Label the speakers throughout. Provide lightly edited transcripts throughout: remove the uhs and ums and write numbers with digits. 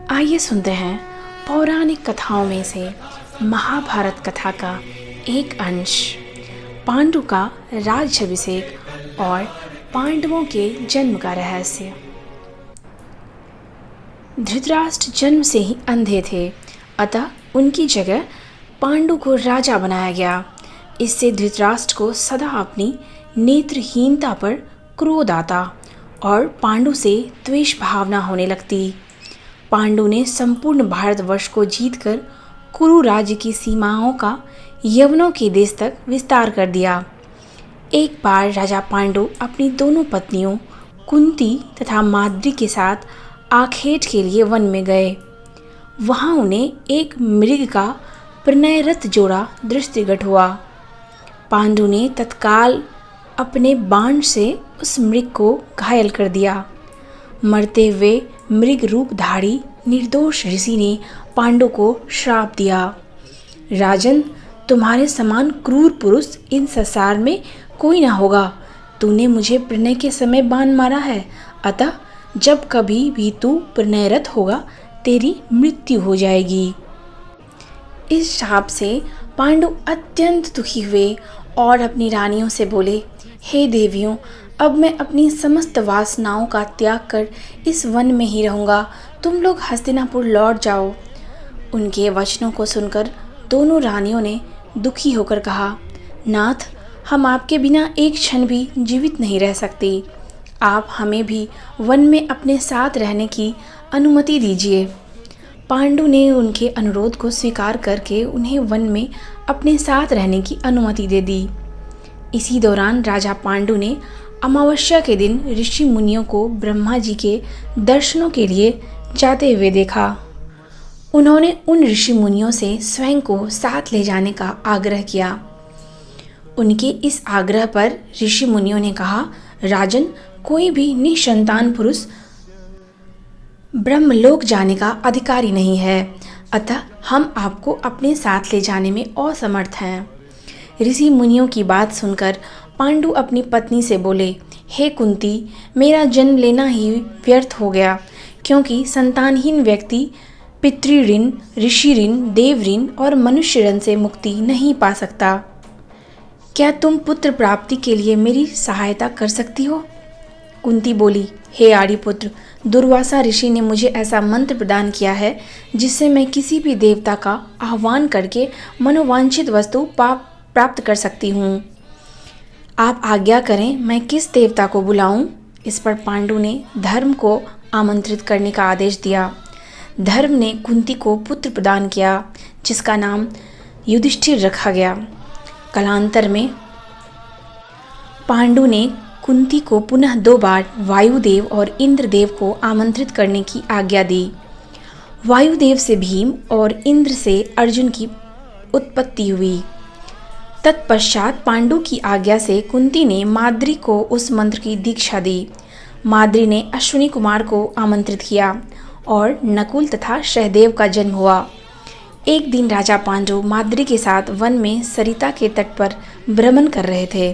Speaker 1: आइए सुनते हैं पौराणिक कथाओं में से महाभारत कथा का एक अंश, पांडु का राज्याभिषेक और पांडवों के जन्म का रहस्य। धृतराष्ट्र जन्म से ही अंधे थे, अतः उनकी जगह पांडु को राजा बनाया गया। इससे धृतराष्ट्र को सदा अपनी नेत्रहीनता पर क्रोध आता और पांडु से द्वेष भावना होने लगती। पांडु ने संपूर्ण भारतवर्ष को जीतकर कुरु राज्य की सीमाओं का यवनों के देश तक विस्तार कर दिया। एक बार राजा पांडु अपनी दोनों पत्नियों कुंती तथा माद्री के साथ आखेट के लिए वन में गए। वहां उन्हें एक मृग का प्रणयरत जोड़ा दृष्टिगत हुआ। पांडु ने तत्काल अपने बाण से उस मृग को घायल कर दिया। मरते हुए मृग रूपधारी निर्दोष ऋषि ने पांडु को श्राप दिया, राजन, तुम्हारे समान क्रूर पुरुष इन संसार में कोई ना होगा। तूने मुझे प्रणय के समय बाण मारा है, अतः जब कभी भी तू प्रणयरत होगा तेरी मृत्यु हो जाएगी। इस शाप से पांडु अत्यंत दुखी हुए और अपनी रानियों से बोले, हे देवियों, अब मैं अपनी समस्त वासनाओं का त्याग कर इस वन में ही रहूँगा। तुम लोग हस्तिनापुर लौट जाओ। उनके वचनों को सुनकर दोनों रानियों ने दुखी होकर कहा, नाथ, हम आपके बिना एक क्षण भी जीवित नहीं रह सकते। आप हमें भी वन में अपने साथ रहने की अनुमति दीजिए। पांडु ने उनके अनुरोध को स्वीकार करके उन्हें वन में अपने साथ रहने की अनुमति दे दी। इसी दौरान राजा पांडु ने अमावस्या के दिन ऋषि मुनियों को ब्रह्मा जी के दर्शनों के लिए जाते हुए देखा। उन्होंने उन ऋषि मुनियों से स्वयं को साथ ले जाने का आग्रह किया। उनके इस आग्रह पर ऋषि मुनियों ने कहा, राजन, कोई भी निसंतान पुरुष ब्रह्मलोक जाने का अधिकारी नहीं है, अतः हम आपको अपने साथ ले जाने में असमर्थ हैं। ऋषि मुनियों की बात सुनकर पांडु अपनी पत्नी से बोले, हे कुंती, मेरा जन्म लेना ही व्यर्थ हो गया, क्योंकि संतानहीन व्यक्ति पितृऋण, ऋषि ऋण, देव ऋण और मनुष्य ऋण से मुक्ति नहीं पा सकता। क्या तुम पुत्र प्राप्ति के लिए मेरी सहायता कर सकती हो? कुंती बोली, हे आर्यपुत्र, दुर्वासा ऋषि ने मुझे ऐसा मंत्र प्रदान किया है जिससे मैं किसी भी देवता का आह्वान करके मनोवांछित वस्तु प्राप्त कर सकती हूँ। आप आज्ञा करें, मैं किस देवता को बुलाऊं? इस पर पांडु ने धर्म को आमंत्रित करने का आदेश दिया। धर्म ने कुंती को पुत्र प्रदान किया, जिसका नाम युधिष्ठिर रखा गया। कालांतर में पांडु ने कुंती को पुनः 2 बार वायुदेव और इंद्रदेव को आमंत्रित करने की आज्ञा दी। वायुदेव से भीम और इंद्र से अर्जुन की उत्पत्ति हुई। तत्पश्चात पांडु की आज्ञा से कुंती ने माद्री को उस मंत्र की दीक्षा दी। माद्री ने अश्विनी कुमार को आमंत्रित किया और नकुल तथा सहदेव का जन्म हुआ। एक दिन राजा पांडु माद्री के साथ वन में सरिता के तट पर भ्रमण कर रहे थे।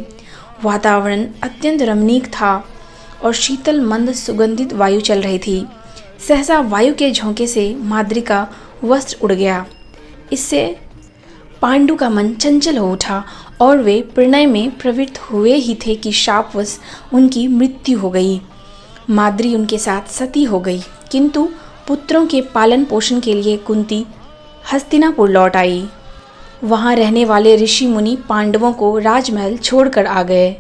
Speaker 1: वातावरण अत्यंत रमणीक था और शीतल मंद सुगंधित वायु चल रही थी। सहसा वायु के झोंके से माद्री का वस्त्र उड़ गया। इससे पांडु का मन चंचल हो उठा और वे प्रणय में प्रवृत्त हुए ही थे कि शापवश उनकी मृत्यु हो गई। माद्री उनके साथ सती हो गई, किंतु पुत्रों के पालन पोषण के लिए कुंती हस्तिनापुर लौट आई। वहां रहने वाले ऋषि मुनि पांडवों को राजमहल छोड़कर आ गए।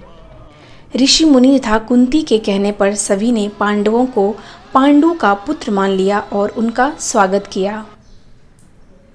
Speaker 1: ऋषि मुनि तथा कुंती के कहने पर सभी ने पांडवों को पांडु का पुत्र मान लिया और उनका स्वागत किया।